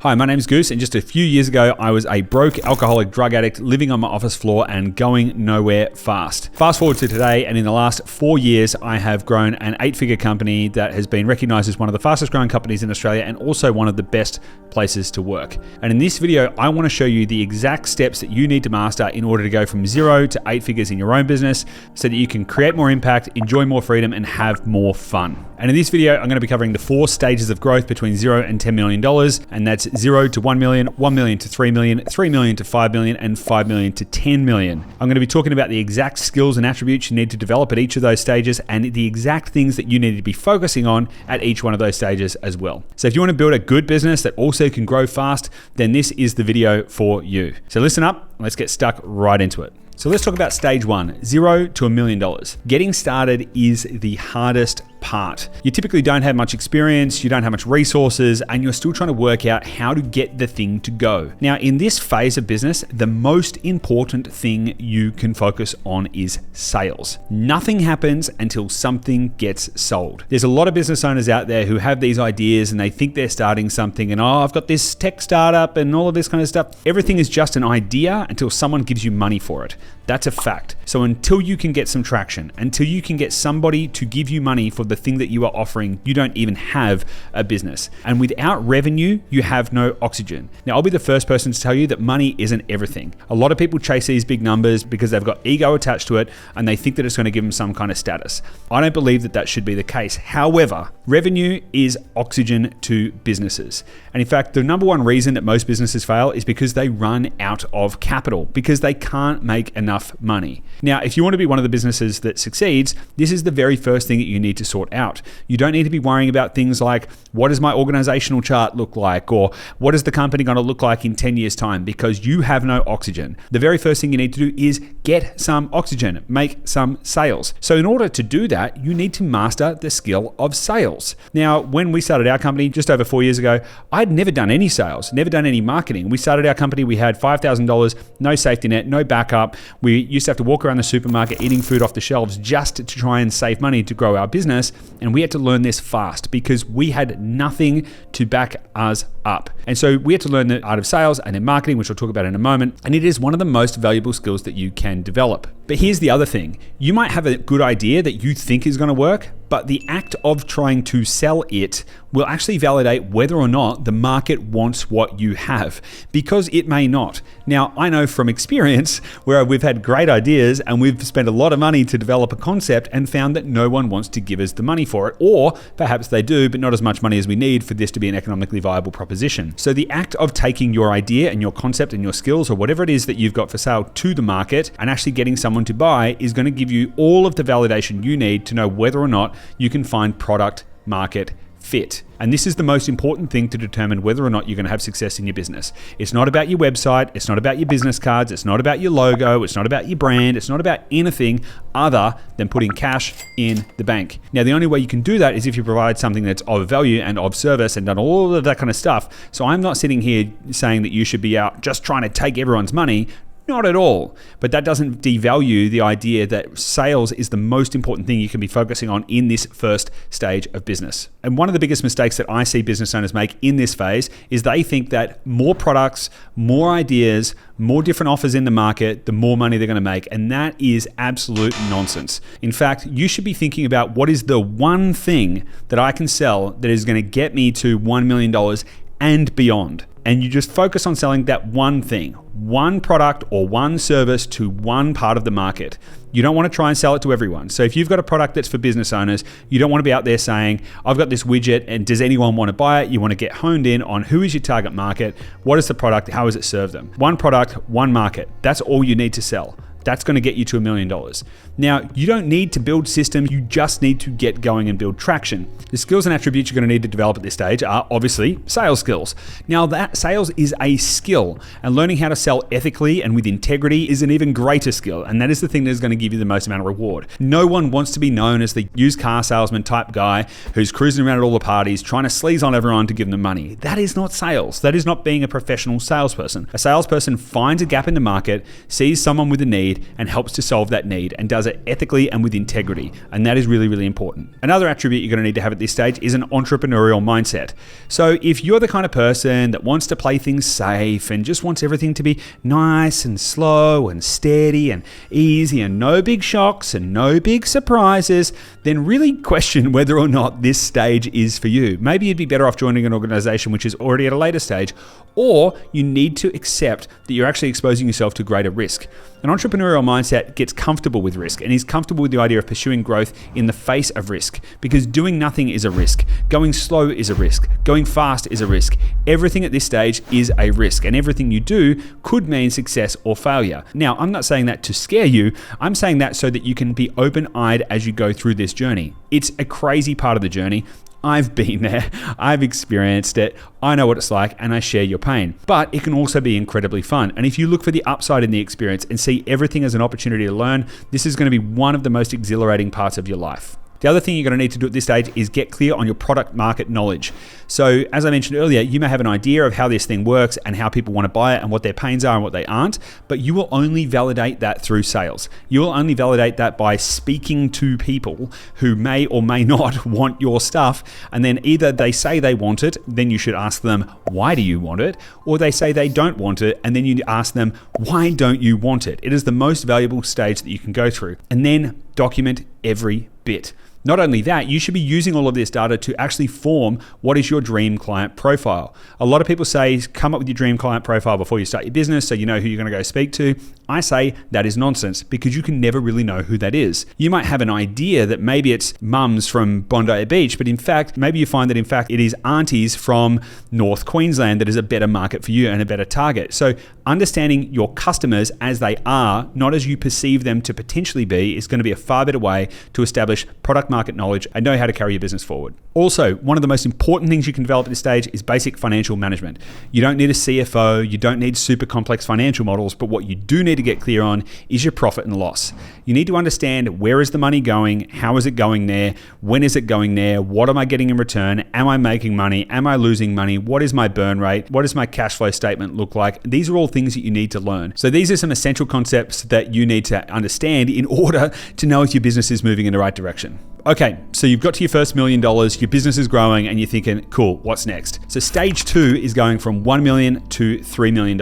Hi, my name is Goose, and just a few years ago, I was a broke alcoholic drug addict living on my office floor and going nowhere fast. Fast forward to today, and in the last 4 years, I have grown an 8-figure company that has been recognized as one of the fastest growing companies in Australia and also one of the best places to work. And in this video, I want to show you the exact steps that you need to master in order to go from 0 to 8 figures in your own business so that you can create more impact, enjoy more freedom, and have more fun. And in this video, I'm going to be covering the 4 stages of growth between 0 and $10 million, and that's 0 to 1 million, 1 million to 3 million, 3 million to 5 million, and 5 million to 10 million. I'm going to be talking about the exact skills and attributes you need to develop at each of those stages and the exact things that you need to be focusing on at each one of those stages as well. So if you want to build a good business that also can grow fast, then this is the video for you. So listen up, let's get stuck right into it. So let's talk about stage 1, 0 to $1 million. Getting started is the hardest part. You typically don't have much experience, you don't have much resources, and you're still trying to work out how to get the thing to go. Now, in this phase of business, the most important thing you can focus on is sales. Nothing happens until something gets sold. There's a lot of business owners out there who have these ideas and they think they're starting something and, I've got this tech startup and all of this kind of stuff. Everything is just an idea until someone gives you money for it. That's a fact. So until you can get some traction, until you can get somebody to give you money for the thing that you are offering, you don't even have a business. And without revenue, you have no oxygen. Now, I'll be the first person to tell you that money isn't everything. A lot of people chase these big numbers because they've got ego attached to it and they think that it's going to give them some kind of status. I don't believe that that should be the case. However, revenue is oxygen to businesses. And in fact, the number one reason that most businesses fail is because they run out of capital, because they can't make enough money. Now, if you want to be one of the businesses that succeeds, this is the very first thing that you need to sort out. You don't need to be worrying about things like, what does my organizational chart look like? Or what is the company going to look like in 10 years' time? Because you have no oxygen. The very first thing you need to do is get some oxygen, make some sales. So in order to do that, you need to master the skill of sales. Now, when we started our company just over 4 years ago, I'd never done any sales, never done any marketing. We started our company, we had $5,000, no safety net, no backup. We used to have to walk around the supermarket eating food off the shelves just to try and save money to grow our business. And we had to learn this fast because we had nothing to back us up. And so we had to learn the art of sales and then marketing, which we'll talk about in a moment. And it is one of the most valuable skills that you can develop. But here's the other thing. You might have a good idea that you think is going to work, but the act of trying to sell it will actually validate whether or not the market wants what you have, because it may not. Now, I know from experience where we've had great ideas and we've spent a lot of money to develop a concept and found that no one wants to give us the money for it, or perhaps they do, but not as much money as we need for this to be an economically viable proposition. So the act of taking your idea and your concept and your skills or whatever it is that you've got for sale to the market and actually getting someone to buy is going to give you all of the validation you need to know whether or not you can find product market fit. And this is the most important thing to determine whether or not you're going to have success in your business. It's not about your website. It's not about your business cards. It's not about your logo. It's not about your brand. It's not about anything other than putting cash in the bank. Now, the only way you can do that is if you provide something that's of value and of service and done all of that kind of stuff. So I'm not sitting here saying that you should be out just trying to take everyone's money. Not at all. But that doesn't devalue the idea that sales is the most important thing you can be focusing on in this first stage of business. And one of the biggest mistakes that I see business owners make in this phase is they think that more products, more ideas, more different offers in the market, the more money they're going to make. And that is absolute nonsense. In fact, you should be thinking about what is the one thing that I can sell that is going to get me to $1 million and beyond. And you just focus on selling that one thing, one product or one service to one part of the market. You don't want to try and sell it to everyone. So if you've got a product that's for business owners, you don't want to be out there saying, I've got this widget and does anyone want to buy it? You want to get honed in on who is your target market, what is the product, how does it serve them? One product, one market. That's all you need to sell. That's going to get you to $1 million. Now, you don't need to build systems, you just need to get going and build traction. The skills and attributes you're going to need to develop at this stage are obviously sales skills. Now, that sales is a skill, and learning how to sell ethically and with integrity is an even greater skill, and that is the thing that is going to give you the most amount of reward. No one wants to be known as the used car salesman type guy who's cruising around at all the parties trying to sleaze on everyone to give them money. That is not sales. That is not being a professional salesperson. A salesperson finds a gap in the market, sees someone with a need, need and helps to solve that need and does it ethically and with integrity. And that is really, really important. Another attribute you're going to need to have at this stage is an entrepreneurial mindset. So if you're the kind of person that wants to play things safe and just wants everything to be nice and slow and steady and easy and no big shocks and no big surprises, then really question whether or not this stage is for you. Maybe you'd be better off joining an organization which is already at a later stage, or you need to accept that you're actually exposing yourself to greater risk. An entrepreneurial mindset gets comfortable with risk and is comfortable with the idea of pursuing growth in the face of risk, because doing nothing is a risk. Going slow is a risk. Going fast is a risk. Everything at this stage is a risk, and everything you do could mean success or failure. Now, I'm not saying that to scare you. I'm saying that so that you can be open-eyed as you go through this journey. It's a crazy part of the journey. I've been there, I've experienced it, I know what it's like, and I share your pain. But it can also be incredibly fun. And if you look for the upside in the experience and see everything as an opportunity to learn, this is going to be one of the most exhilarating parts of your life. The other thing you're going to need to do at this stage is get clear on your product market knowledge. So as I mentioned earlier, you may have an idea of how this thing works and how people want to buy it and what their pains are and what they aren't, but you will only validate that through sales. You will only validate that by speaking to people who may or may not want your stuff, and then either they say they want it, then you should ask them, why do you want it? Or they say they don't want it, and then you ask them, why don't you want it? It is the most valuable stage that you can go through. And then document every bit. Not only that, you should be using all of this data to actually form what is your dream client profile. A lot of people say, come up with your dream client profile before you start your business so you know who you're going to go speak to. I say that is nonsense, because you can never really know who that is. You might have an idea that maybe it's mums from Bondi Beach, but in fact, maybe you find that in fact it is aunties from North Queensland that is a better market for you and a better target. So understanding your customers as they are, not as you perceive them to potentially be, is going to be a far better way to establish product market knowledge and know how to carry your business forward. Also, one of the most important things you can develop at this stage is basic financial management. You don't need a CFO, you don't need super complex financial models, but what you do need to get clear on is your profit and loss. You need to understand, where is the money going? How is it going there? When is it going there? What am I getting in return? Am I making money? Am I losing money? What is my burn rate? What does my cash flow statement look like? These are all things that you need to learn. So these are some essential concepts that you need to understand in order to know if your business is moving in the right direction. Okay, so you've got to your first $1 million, your business is growing, and you're thinking, cool, what's next? So stage 2 is going from $1 million to $3 million.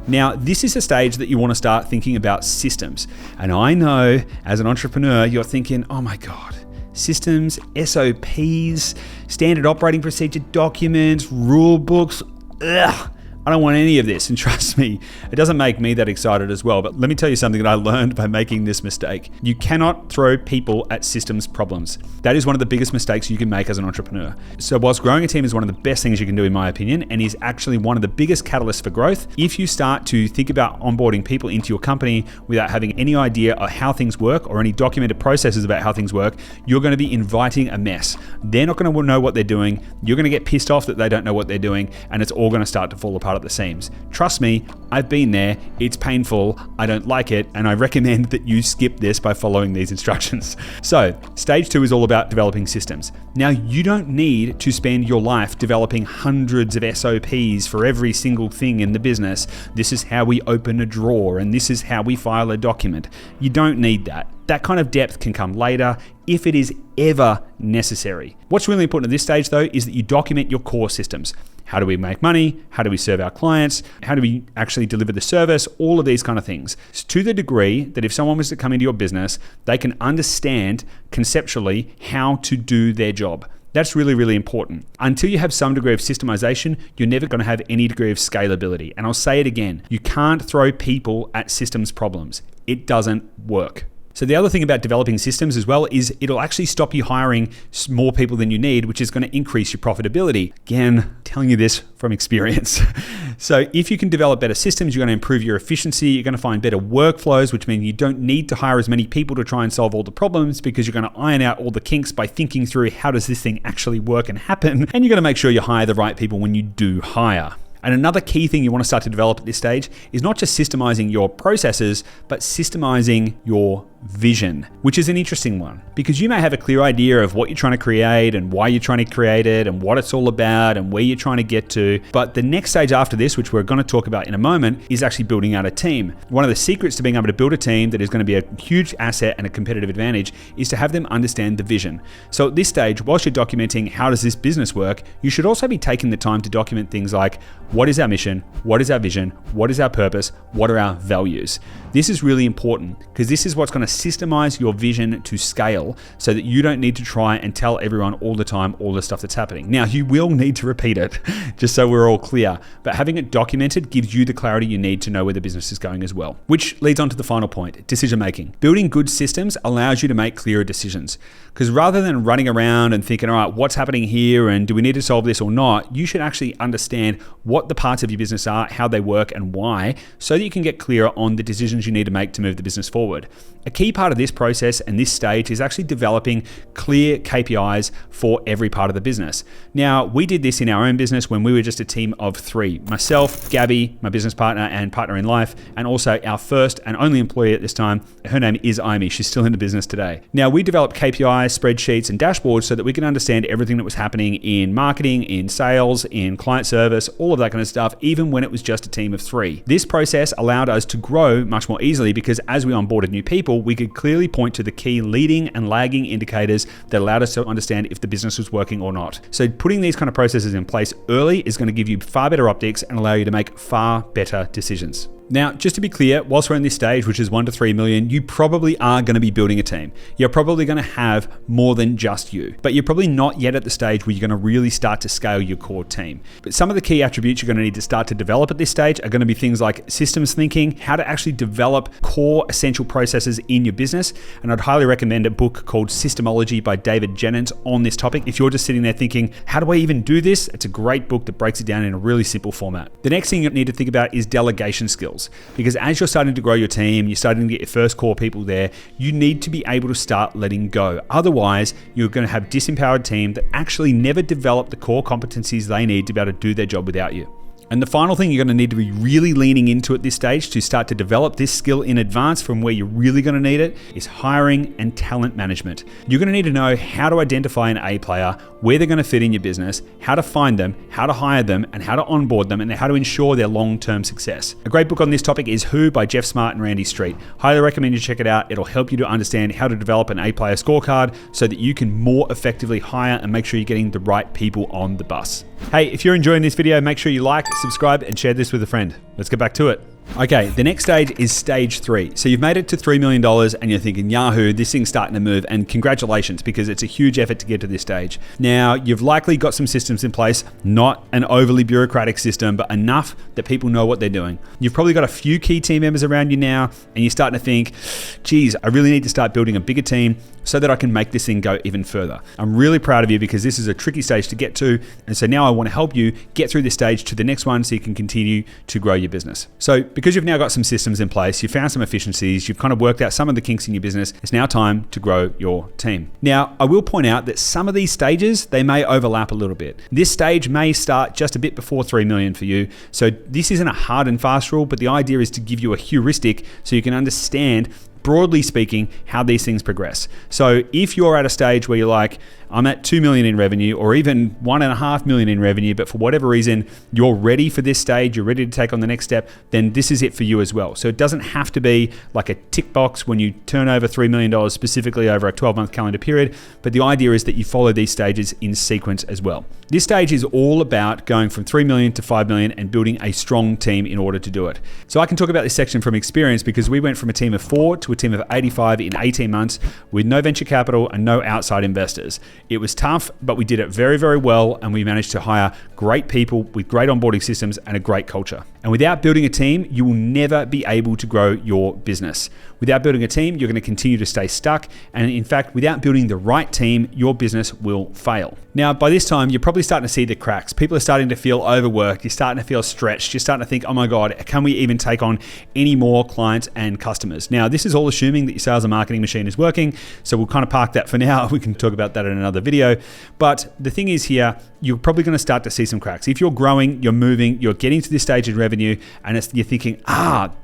Now, this is a stage that you want to start thinking about systems. And I know as an entrepreneur, you're thinking, oh my God, systems, SOPs, standard operating procedure documents, rule books, ugh. I don't want any of this, and trust me, it doesn't make me that excited as well. But let me tell you something that I learned by making this mistake. You cannot throw people at systems problems. That is one of the biggest mistakes you can make as an entrepreneur. So whilst growing a team is one of the best things you can do, in my opinion, and is actually one of the biggest catalysts for growth, if you start to think about onboarding people into your company without having any idea of how things work or any documented processes about how things work, you're going to be inviting a mess. They're not going to know what they're doing. You're going to get pissed off that they don't know what they're doing, and it's all going to start to fall apart at the seams. Trust me, I've been there. It's painful. I don't like it, and I recommend that you skip this by following these instructions. So, stage 2 is all about developing systems. Now, you don't need to spend your life developing hundreds of SOPs for every single thing in the business. This is how we open a drawer, and this is how we file a document. You don't need that. That kind of depth can come later if it is ever necessary. What's really important at this stage, though, is that you document your core systems. How do we make money? How do we serve our clients? How do we actually deliver the service? All of these kind of things. To the degree that if someone was to come into your business, they can understand conceptually how to do their job. That's really, really important. Until you have some degree of systemization, you're never going to have any degree of scalability. And I'll say it again, you can't throw people at systems problems. It doesn't work. So the other thing about developing systems as well is it'll actually stop you hiring more people than you need, which is going to increase your profitability. Again, telling you this from experience. So if you can develop better systems, you're going to improve your efficiency. You're going to find better workflows, which means you don't need to hire as many people to try and solve all the problems, because you're going to iron out all the kinks by thinking through how does this thing actually work and happen. And you're going to make sure you hire the right people when you do hire. And another key thing you want to start to develop at this stage is not just systemizing your processes, but systemizing your vision, which is an interesting one because you may have a clear idea of what you're trying to create and why you're trying to create it and what it's all about and where you're trying to get to. But the next stage after this, which we're going to talk about in a moment, is actually building out a team. One of the secrets to being able to build a team that is going to be a huge asset and a competitive advantage is to have them understand the vision. So at this stage, whilst you're documenting how does this business work, you should also be taking the time to document things like what is our mission, what is our vision, what is our purpose, what are our values. This is really important because this is what's going to systemize your vision to scale so that you don't need to try and tell everyone all the time all the stuff that's happening. Now, you will need to repeat it just so we're all clear, but having it documented gives you the clarity you need to know where the business is going as well. Which leads on to the final point, decision making. Building good systems allows you to make clearer decisions because rather than running around and thinking, all right, what's happening here and do we need to solve this or not, you should actually understand what the parts of your business are, how they work and why, so that you can get clearer on the decisions you need to make to move the business forward. A key part of this process and this stage is actually developing clear KPIs for every part of the business. Now, we did this in our own business when we were just a team of 3. Myself, Gabby, my business partner and partner in life, and also our first and only employee at this time. Her name is Amy. She's still in the business today. Now, we developed KPIs, spreadsheets, and dashboards so that we can understand everything that was happening in marketing, in sales, in client service, all of that kind of stuff, even when it was just a team of 3. This process allowed us to grow much more easily because as we onboarded new people, we could clearly point to the key leading and lagging indicators that allowed us to understand if the business was working or not. So putting these kind of processes in place early is going to give you far better optics and allow you to make far better decisions. Now, just to be clear, whilst we're in this stage, which is 1 to 3 million, you probably are going to be building a team. You're probably going to have more than just you, but you're probably not yet at the stage where you're going to really start to scale your core team. But some of the key attributes you're going to need to start to develop at this stage are going to be things like systems thinking, how to actually develop core essential processes in your business. And I'd highly recommend a book called Systemology by David Jennings on this topic. If you're just sitting there thinking, how do I even do this? It's a great book that breaks it down in a really simple format. The next thing you need to think about is delegation skills. Because as you're starting to grow your team, you're starting to get your first core people there, you need to be able to start letting go. Otherwise, you're going to have disempowered team that actually never develop the core competencies they need to be able to do their job without you. And the final thing you're going to need to be really leaning into at this stage to start to develop this skill in advance from where you're really going to need it is hiring and talent management. You're going to need to know how to identify an A player, where they're going to fit in your business, how to find them, how to hire them, and how to onboard them, and how to ensure their long-term success. A great book on this topic is Who by Jeff Smart and Randy Street. Highly recommend you check it out. It'll help you to understand how to develop an A player scorecard so that you can more effectively hire and make sure you're getting the right people on the bus. Hey, if you're enjoying this video, make sure you like, subscribe, and share this with a friend. Let's get back to it. Okay, the next stage is stage 3. So you've made it to $3 million and you're thinking, Yahoo, this thing's starting to move, and congratulations, because it's a huge effort to get to this stage. Now, you've likely got some systems in place, not an overly bureaucratic system, but enough that people know what they're doing. You've probably got a few key team members around you now, and you're starting to think, geez, I really need to start building a bigger team so that I can make this thing go even further. I'm really proud of you because this is a tricky stage to get to. And so now I want to help you get through this stage to the next one so you can continue to grow your business. So because you've now got some systems in place, you've found some efficiencies, you've kind of worked out some of the kinks in your business, it's now time to grow your team. Now, I will point out that some of these stages, they may overlap a little bit. This stage may start just a bit before 3 million for you. So this isn't a hard and fast rule, but the idea is to give you a heuristic so you can understand, broadly speaking, how these things progress. So if you're at a stage where you're like, I'm at 2 million in revenue or even 1.5 million in revenue, but for whatever reason, you're ready for this stage, you're ready to take on the next step, then this is it for you as well. So it doesn't have to be like a tick box when you turn over $3 million specifically over a 12-month calendar period, but the idea is that you follow these stages in sequence as well. This stage is all about going from 3 million to 5 million and building a strong team in order to do it. So I can talk about this section from experience because we went from a team of 4 to a team of 85 in 18 months with no venture capital and no outside investors. It was tough, but we did it very, very well, and we managed to hire great people with great onboarding systems and a great culture. And without building a team, you will never be able to grow your business. Without building a team, you're going to continue to stay stuck. And in fact, without building the right team, your business will fail. Now, by this time, you're probably starting to see the cracks. People are starting to feel overworked. You're starting to feel stretched. You're starting to think, oh my God, can we even take on any more clients and customers? Now, this is all all assuming that your sales and marketing machine is working. So we'll kind of park that for now. We can talk about that in another video. But the thing is here, you're probably going to start to see some cracks. If you're growing, you're moving, you're getting to this stage in revenue, and you're thinking,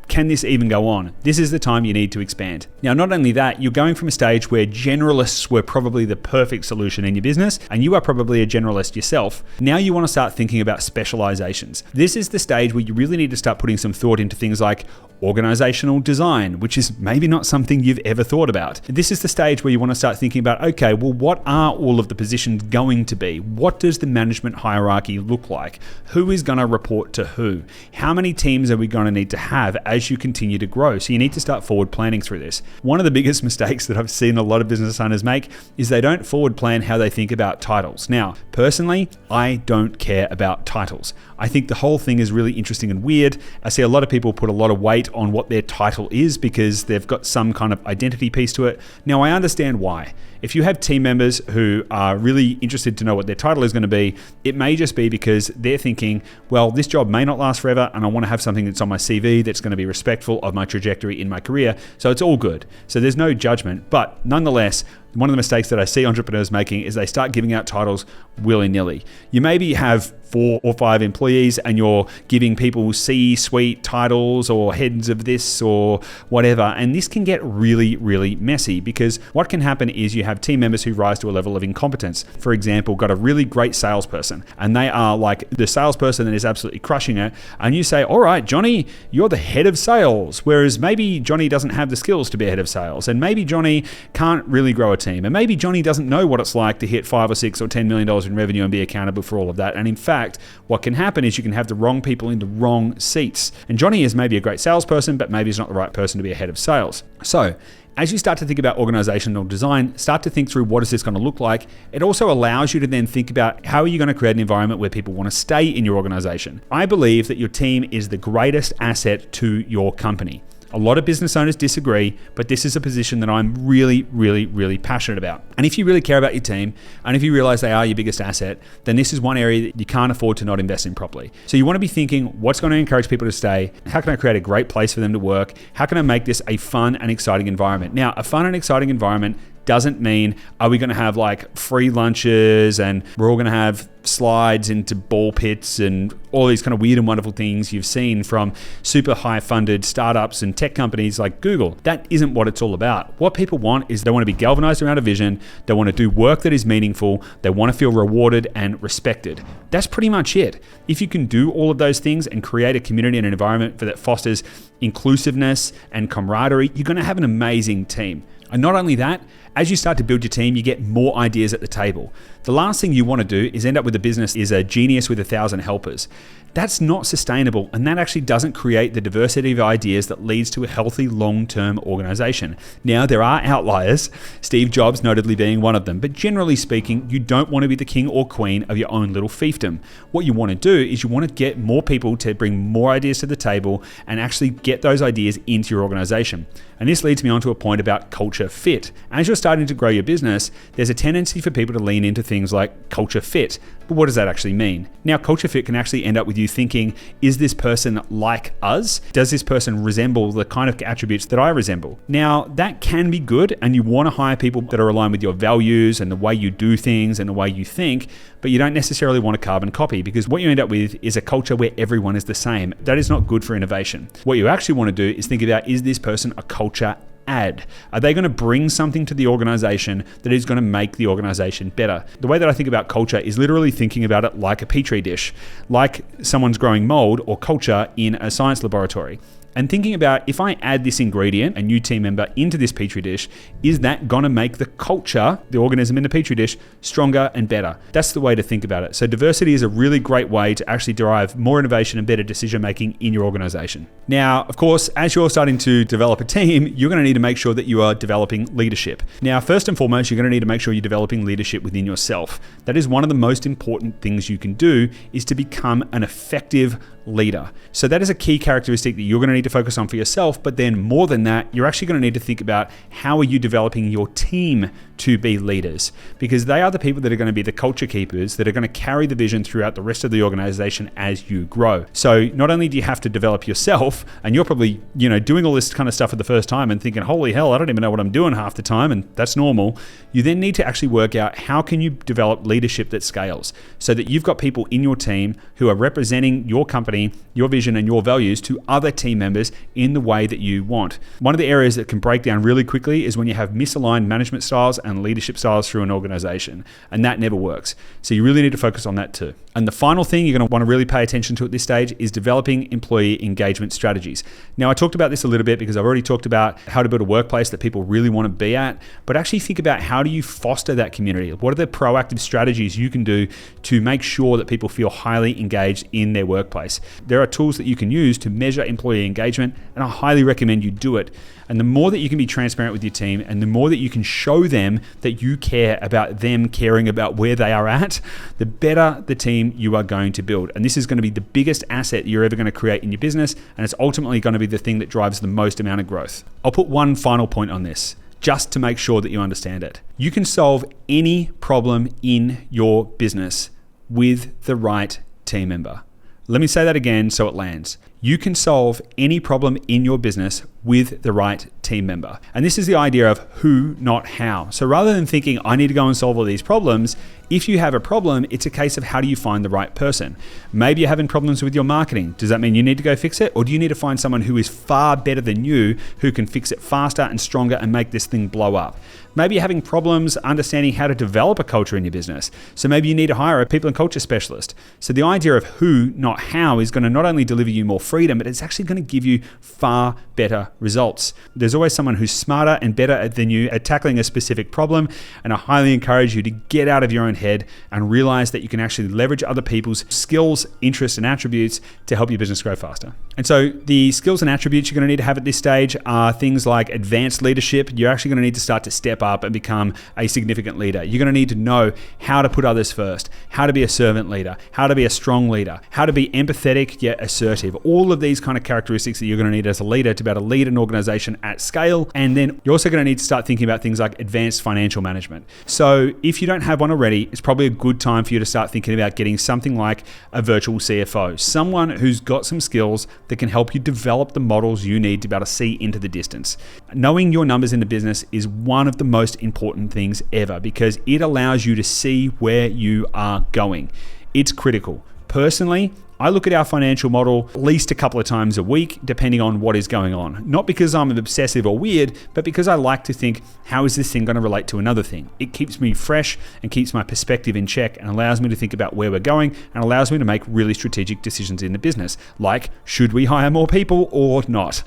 can this even go on? This is the time you need to expand. Now, not only that, you're going from a stage where generalists were probably the perfect solution in your business, and you are probably a generalist yourself. Now you want to start thinking about specializations. This is the stage where you really need to start putting some thought into things like organizational design, which is maybe not something you've ever thought about. This is the stage where you want to start thinking about, okay, well, what are all of the positions going to be? What does the management hierarchy look like? Who is going to report to who? How many teams are we going to need to have as you continue to grow? So you need to start forward planning through this. One of the biggest mistakes that I've seen a lot of business owners make is they don't forward plan how they think about titles. Now, personally, I don't care about titles. I think the whole thing is really interesting and weird. I see a lot of people put a lot of weight on what their title is because they've got some kind of identity piece to it. Now, I understand why. If you have team members who are really interested to know what their title is going to be, it may just be because they're thinking, well, this job may not last forever and I want to have something that's on my CV that's going to be respectful of my trajectory in my career. So it's all good. So there's no judgment. But nonetheless, one of the mistakes that I see entrepreneurs making is they start giving out titles willy-nilly. You maybe have 4 or 5 employees and you're giving people C-suite titles or heads of this or whatever. And this can get really, really messy because what can happen is you have team members who rise to a level of incompetence. For example, got a really great salesperson and they are like the salesperson that is absolutely crushing it. And you say, all right, Johnny, you're the head of sales. Whereas maybe Johnny doesn't have the skills to be a head of sales. And maybe Johnny can't really grow a team. And maybe Johnny doesn't know what it's like to hit $5 or $6 or $10 million in revenue and be accountable for all of that. And in fact, what can happen is you can have the wrong people in the wrong seats. And Johnny is maybe a great salesperson, but maybe he's not the right person to be a head of sales. So as you start to think about organizational design, start to think through what is this going to look like. It also allows you to then think about how are you going to create an environment where people want to stay in your organization. I believe that your team is the greatest asset to your company. A lot of business owners disagree, but this is a position that I'm really, really, really passionate about. And if you really care about your team, and if you realize they are your biggest asset, then this is one area that you can't afford to not invest in properly. So you want to be thinking, what's going to encourage people to stay? How can I create a great place for them to work? How can I make this a fun and exciting environment? Now, a fun and exciting environment doesn't mean, are we going to have like free lunches and we're all going to have slides into ball pits and all these kind of weird and wonderful things you've seen from super high funded startups and tech companies like Google. That isn't what it's all about. What people want is they want to be galvanized around a vision. They want to do work that is meaningful. They want to feel rewarded and respected. That's pretty much it. If you can do all of those things and create a community and an environment that fosters inclusiveness and camaraderie, you're going to have an amazing team. And not only that, as you start to build your team, you get more ideas at the table. The last thing you want to do is end up with a business is a genius with 1,000 helpers. That's not sustainable, and that actually doesn't create the diversity of ideas that leads to a healthy long-term organization. Now, there are outliers, Steve Jobs notably being one of them, but generally speaking, you don't want to be the king or queen of your own little fiefdom. What you want to do is you want to get more people to bring more ideas to the table and actually get those ideas into your organization. And this leads me on to a point about culture fit. As you're starting to grow your business, there's a tendency for people to lean into things like culture fit. But what does that actually mean? Now, culture fit can actually end up with you thinking, is this person like us? Does this person resemble the kind of attributes that I resemble? Now, that can be good, and you want to hire people that are aligned with your values and the way you do things and the way you think, but you don't necessarily want to carbon copy, because what you end up with is a culture where everyone is the same. That is not good for innovation. What you actually want to do is think about, is this person a culture add? Are they going to bring something to the organization that is going to make the organization better? The way that I think about culture is literally thinking about it like a petri dish, like someone's growing mold or culture in a science laboratory. And thinking about, if I add this ingredient, a new team member, into this petri dish, is that going to make the culture, the organism in the petri dish, stronger and better? That's the way to think about it. So diversity is a really great way to actually derive more innovation and better decision making in your organization. Now, of course, as you're starting to develop a team, you're going to need to make sure that you are developing leadership. Now, first and foremost, you're going to need to make sure you're developing leadership within yourself. That is one of the most important things you can do, is to become an effective leader. So that is a key characteristic that you're going to need to focus on for yourself. But then more than that, you're actually going to need to think about, how are you developing your team to be leaders, because they are the people that are going to be the culture keepers that are going to carry the vision throughout the rest of the organization as you grow. So not only do you have to develop yourself, and you're probably, doing all this kind of stuff for the first time and thinking, holy hell, I don't even know what I'm doing half the time, and that's normal. You then need to actually work out how can you develop leadership that scales so that you've got people in your team who are representing your company, your vision, and your values to other team members in the way that you want. One of the areas that can break down really quickly is when you have misaligned management styles and leadership styles through an organization, and that never works. So you really need to focus on that too. And the final thing you're going to want to really pay attention to at this stage is developing employee engagement strategies. Now, I talked about this a little bit because I've already talked about how to build a workplace that people really want to be at, but actually think about how do you foster that community? What are the proactive strategies you can do to make sure that people feel highly engaged in their workplace? There are tools that you can use to measure employee engagement, and I highly recommend you do it. And the more that you can be transparent with your team, and the more that you can show them that you care about them caring about where they are at, the better the team you are going to build. And this is going to be the biggest asset you're ever going to create in your business, and it's ultimately going to be the thing that drives the most amount of growth. I'll put one final point on this, just to make sure that you understand it. You can solve any problem in your business with the right team member. Let me say that again so it lands. You can solve any problem in your business with the right team member. And this is the idea of who, not how. So rather than thinking, I need to go and solve all these problems, if you have a problem, it's a case of how do you find the right person? Maybe you're having problems with your marketing. Does that mean you need to go fix it? Or do you need to find someone who is far better than you, who can fix it faster and stronger and make this thing blow up? Maybe you're having problems understanding how to develop a culture in your business. So maybe you need to hire a people and culture specialist. So the idea of who, not how, is going to not only deliver you more freedom, but it's actually going to give you far better results. There's always someone who's smarter and better than you at tackling a specific problem. And I highly encourage you to get out of your own head and realize that you can actually leverage other people's skills, interests, and attributes to help your business grow faster. And so the skills and attributes you're going to need to have at this stage are things like advanced leadership. You're actually going to need to start to step up and become a significant leader. You're going to need to know how to put others first, how to be a servant leader, how to be a strong leader, how to be empathetic yet assertive. All of these kind of characteristics that you're going to need as a leader to be able to lead an organization at scale. And then you're also going to need to start thinking about things like advanced financial management. So if you don't have one already, it's probably a good time for you to start thinking about getting something like a virtual CFO, someone who's got some skills that can help you develop the models you need to be able to see into the distance. Knowing your numbers in the business is one of the most important things ever because it allows you to see where you are going. It's critical. Personally, I look at our financial model at least a couple of times a week, depending on what is going on. Not because I'm obsessive or weird, but because I like to think, how is this thing going to relate to another thing? It keeps me fresh and keeps my perspective in check and allows me to think about where we're going and allows me to make really strategic decisions in the business. Like, should we hire more people or not?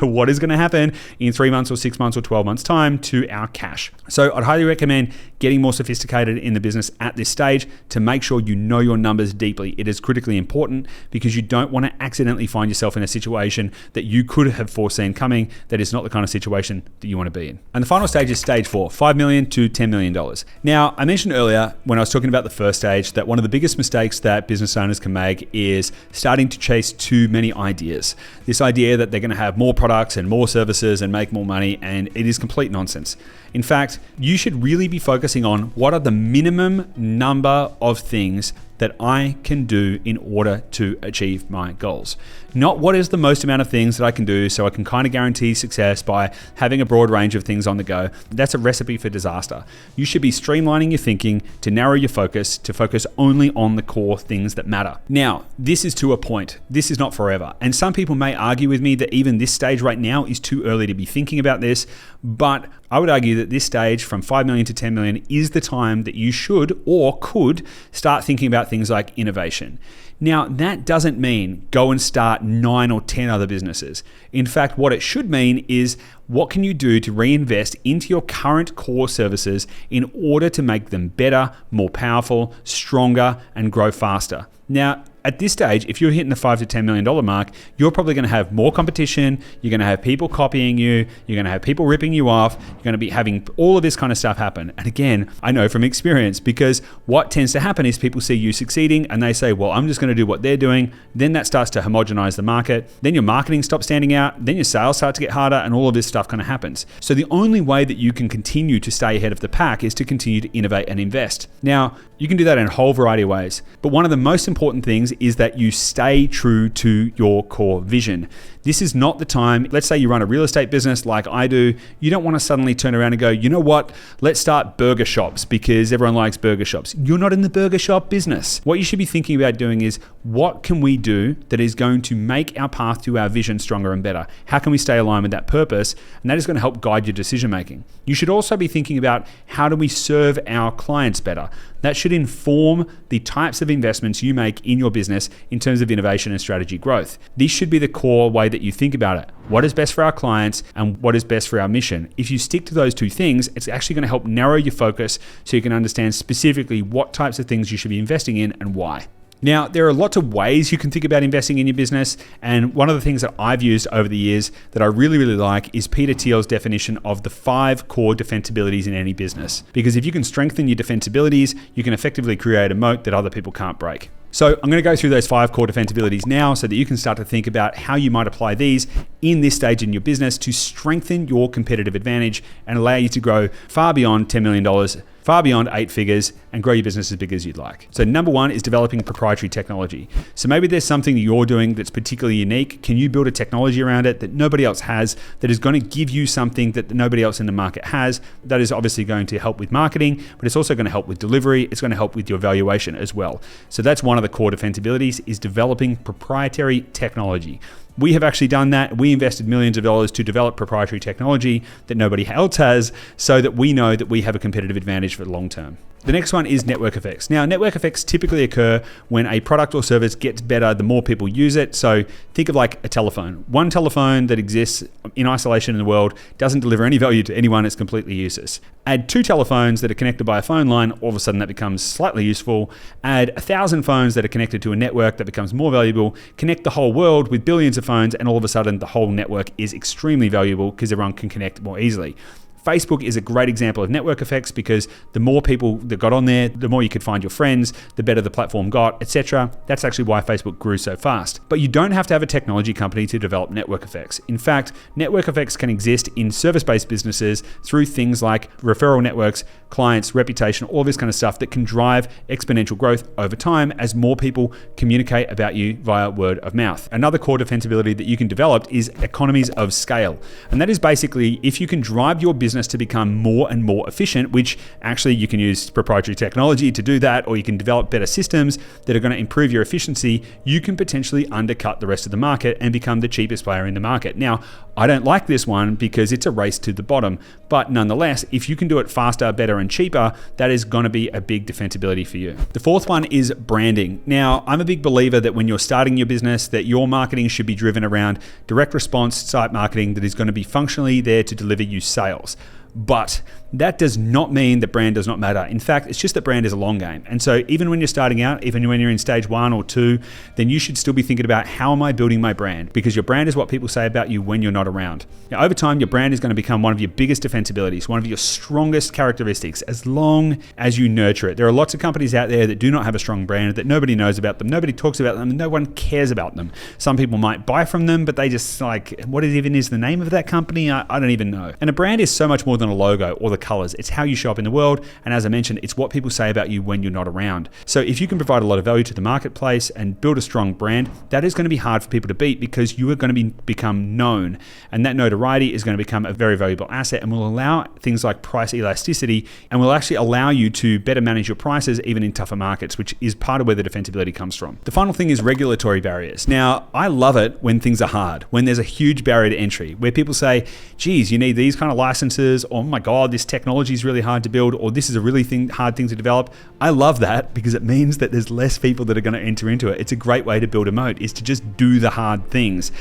What is going to happen in 3 months or 6 months or 12 months time to our cash? So I'd highly recommend getting more sophisticated in the business at this stage to make sure you know your numbers deeply. It is critically important because you don't want to accidentally find yourself in a situation that you could have foreseen coming that is not the kind of situation that you want to be in. And the final stage is stage 4, $5 million to $10 million. Now, I mentioned earlier when I was talking about the first stage that one of the biggest mistakes that business owners can make is starting to chase too many ideas. This idea that they're going to have more products and more services and make more money, and it is complete nonsense. In fact, you should really be focusing on what are the minimum number of things that I can do in order to achieve my goals. Not what is the most amount of things that I can do so I can kind of guarantee success by having a broad range of things on the go. That's a recipe for disaster. You should be streamlining your thinking to narrow your focus, to focus only on the core things that matter. Now, this is to a point. This is not forever. And some people may argue with me that even this stage right now is too early to be thinking about this, but I would argue that this stage from 5 million to 10 million is the time that you should or could start thinking about things like innovation. Now, that doesn't mean go and start 9 or 10 other businesses. In fact, what it should mean is what can you do to reinvest into your current core services in order to make them better, more powerful, stronger, and grow faster? Now, at this stage, if you're hitting the $5 to $10 million mark, you're probably going to have more competition. You're going to have people copying you. You're going to have people ripping you off. You're going to be having all of this kind of stuff happen. And again, I know from experience, because what tends to happen is people see you succeeding and they say, well, I'm just going to do what they're doing. Then that starts to homogenize the market. Then your marketing stops standing out. Then your sales start to get harder, and all of this stuff kind of happens. So the only way that you can continue to stay ahead of the pack is to continue to innovate and invest. Now, you can do that in a whole variety of ways. But one of the most important things is that you stay true to your core vision. This is not the time. Let's say you run a real estate business like I do. You don't want to suddenly turn around and go, you know what? Let's start burger shops because everyone likes burger shops. You're not in the burger shop business. What you should be thinking about doing is, what can we do that is going to make our path to our vision stronger and better? How can we stay aligned with that purpose? And that is going to help guide your decision making. You should also be thinking about, how do we serve our clients better? That should inform the types of investments you make in your business in terms of innovation and strategy growth. This should be the core way that you think about it. What is best for our clients and what is best for our mission? If you stick to those two things, it's actually going to help narrow your focus so you can understand specifically what types of things you should be investing in and why. Now, there are lots of ways you can think about investing in your business, and one of the things that I've used over the years that I really, really like is Peter Thiel's definition of the 5 core defensibilities in any business. Because if you can strengthen your defensibilities, you can effectively create a moat that other people can't break. So I'm going to go through those 5 core defensibilities now so that you can start to think about how you might apply these in this stage in your business to strengthen your competitive advantage and allow you to grow far beyond $10 million, far beyond 8 figures, and grow your business as big as you'd like. So number 1 is developing proprietary technology. So maybe there's something that you're doing that's particularly unique. Can you build a technology around it that nobody else has, that is going to give you something that nobody else in the market has? That is obviously going to help with marketing, but it's also going to help with delivery. It's going to help with your valuation as well. So that's one of the core defensibilities, is developing proprietary technology. We have actually done that. We invested millions of dollars to develop proprietary technology that nobody else has, so that we know that we have a competitive advantage for the long term. The next one is network effects. Now, network effects typically occur when a product or service gets better the more people use it. So think of like a telephone. One telephone that exists in isolation in the world doesn't deliver any value to anyone. It's completely useless. Add 2 telephones that are connected by a phone line, all of a sudden that becomes slightly useful. Add 1,000 phones that are connected to a network, that becomes more valuable. Connect the whole world with billions of phones, and all of a sudden the whole network is extremely valuable because everyone can connect more easily. Facebook is a great example of network effects, because the more people that got on there, the more you could find your friends, the better the platform got, etc. That's actually why Facebook grew so fast. But you don't have to have a technology company to develop network effects. In fact, network effects can exist in service-based businesses through things like referral networks, clients, reputation, all this kind of stuff that can drive exponential growth over time as more people communicate about you via word of mouth. Another core defensibility that you can develop is economies of scale. And that is basically, if you can drive your business to become more and more efficient, which actually you can use proprietary technology to do that, or you can develop better systems that are going to improve your efficiency, you can potentially undercut the rest of the market and become the cheapest player in the market. Now, I don't like this one because it's a race to the bottom, but nonetheless, if you can do it faster, better, and cheaper, that is going to be a big defensibility for you. The 4th one is branding. Now, I'm a big believer that when you're starting your business, that your marketing should be driven around direct response site marketing that is going to be functionally there to deliver you sales. But that does not mean that brand does not matter. In fact, it's just that brand is a long game. And so even when you're starting out, even when you're in stage 1 or 2, then you should still be thinking about, how am I building my brand? Because your brand is what people say about you when you're not around. Now, over time, your brand is going to become one of your biggest defensibilities, one of your strongest characteristics, as long as you nurture it. There are lots of companies out there that do not have a strong brand, that nobody knows about them, nobody talks about them, and no one cares about them. Some people might buy from them, but they just like, what even is the name of that company? I don't even know. And a brand is so much more than a logo or the colors. It's how you show up in the world. And as I mentioned, it's what people say about you when you're not around. So if you can provide a lot of value to the marketplace and build a strong brand, that is going to be hard for people to beat, because you are going to become known. And that notoriety is going to become a very valuable asset, and will allow things like price elasticity, and will actually allow you to better manage your prices even in tougher markets, which is part of where the defensibility comes from. The final thing is regulatory barriers. Now, I love it when things are hard, when there's a huge barrier to entry, where people say, geez, you need these kind of licenses, or oh my God, this technology is really hard to build, or this is a really hard thing to develop. I love that, because it means that there's less people that are going to enter into it. It's a great way to build a moat, is to just do the hard things.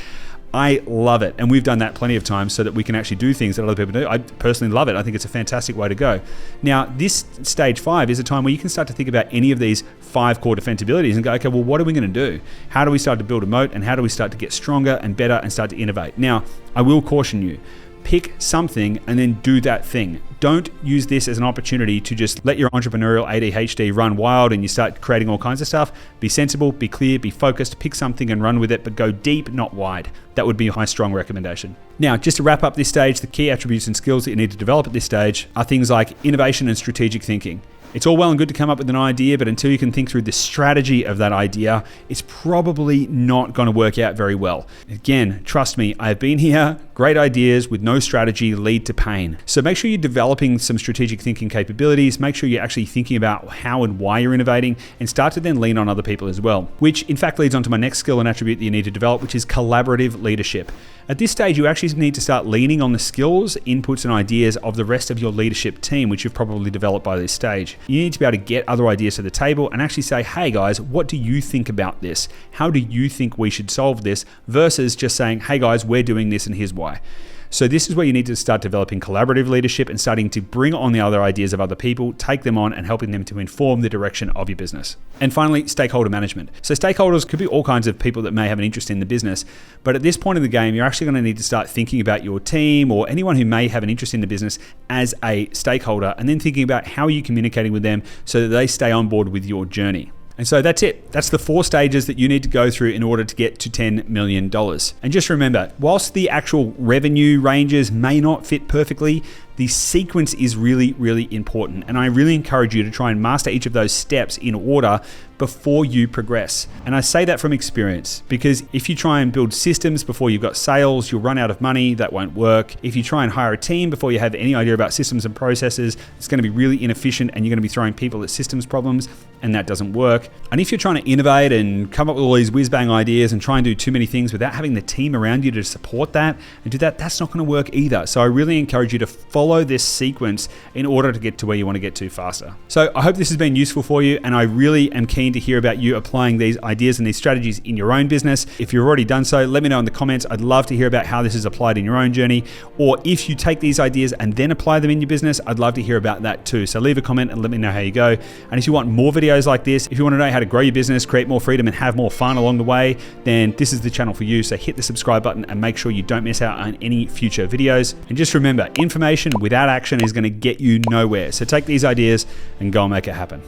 I love it. And we've done that plenty of times so that we can actually do things that other people do. I personally love it. I think it's a fantastic way to go. Now, this stage 5 is a time where you can start to think about any of these 5 core defense abilities and go, okay, well, what are we going to do? How do we start to build a moat, and how do we start to get stronger and better and start to innovate? Now, I will caution you. Pick something and then do that thing. Don't use this as an opportunity to just let your entrepreneurial ADHD run wild and you start creating all kinds of stuff. Be sensible, be clear, be focused, pick something and run with it, but go deep, not wide. That would be my strong recommendation. Now, just to wrap up this stage, the key attributes and skills that you need to develop at this stage are things like innovation and strategic thinking. It's all well and good to come up with an idea, but until you can think through the strategy of that idea, it's probably not going to work out very well. Again, trust me, I've been here. Great ideas with no strategy lead to pain. So make sure you're developing some strategic thinking capabilities. Make sure you're actually thinking about how and why you're innovating, and start to then lean on other people as well, which in fact leads on to my next skill and attribute that you need to develop, which is collaborative leadership. At this stage, you actually need to start leaning on the skills, inputs, and ideas of the rest of your leadership team, which you've probably developed by this stage. You need to be able to get other ideas to the table and actually say, hey guys, what do you think about this? How do you think we should solve this? Versus just saying, hey guys, we're doing this and here's why. So this is where you need to start developing collaborative leadership and starting to bring on the other ideas of other people, take them on and helping them to inform the direction of your business. And finally, stakeholder management. So stakeholders could be all kinds of people that may have an interest in the business, but at this point in the game, you're actually going to need to start thinking about your team or anyone who may have an interest in the business as a stakeholder, and then thinking about how are you communicating with them so that they stay on board with your journey. And so that's it. That's the 4 stages that you need to go through in order to get to $10 million. And just remember, whilst the actual revenue ranges may not fit perfectly, the sequence is really, really important. And I really encourage you to try and master each of those steps in order before you progress. And I say that from experience, because if you try and build systems before you've got sales, you'll run out of money. That won't work. If you try and hire a team before you have any idea about systems and processes, it's going to be really inefficient and you're going to be throwing people at systems problems, and that doesn't work. And if you're trying to innovate and come up with all these whiz-bang ideas and try and do too many things without having the team around you to support that and do that, that's not going to work either. So I really encourage you to follow this sequence in order to get to where you want to get to faster. So I hope this has been useful for you, and I really am keen to hear about you applying these ideas and these strategies in your own business. If you've already done so, let me know in the comments. I'd love to hear about how this is applied in your own journey, or if you take these ideas and then apply them in your business, I'd love to hear about that too. So leave a comment and let me know how you go. And if you want more videos like this, if you want to know how to grow your business, create more freedom, and have more fun along the way, then this is the channel for you. So hit the subscribe button and make sure you don't miss out on any future videos. And just remember, information without action is going to get you nowhere. So take these ideas and go and make it happen.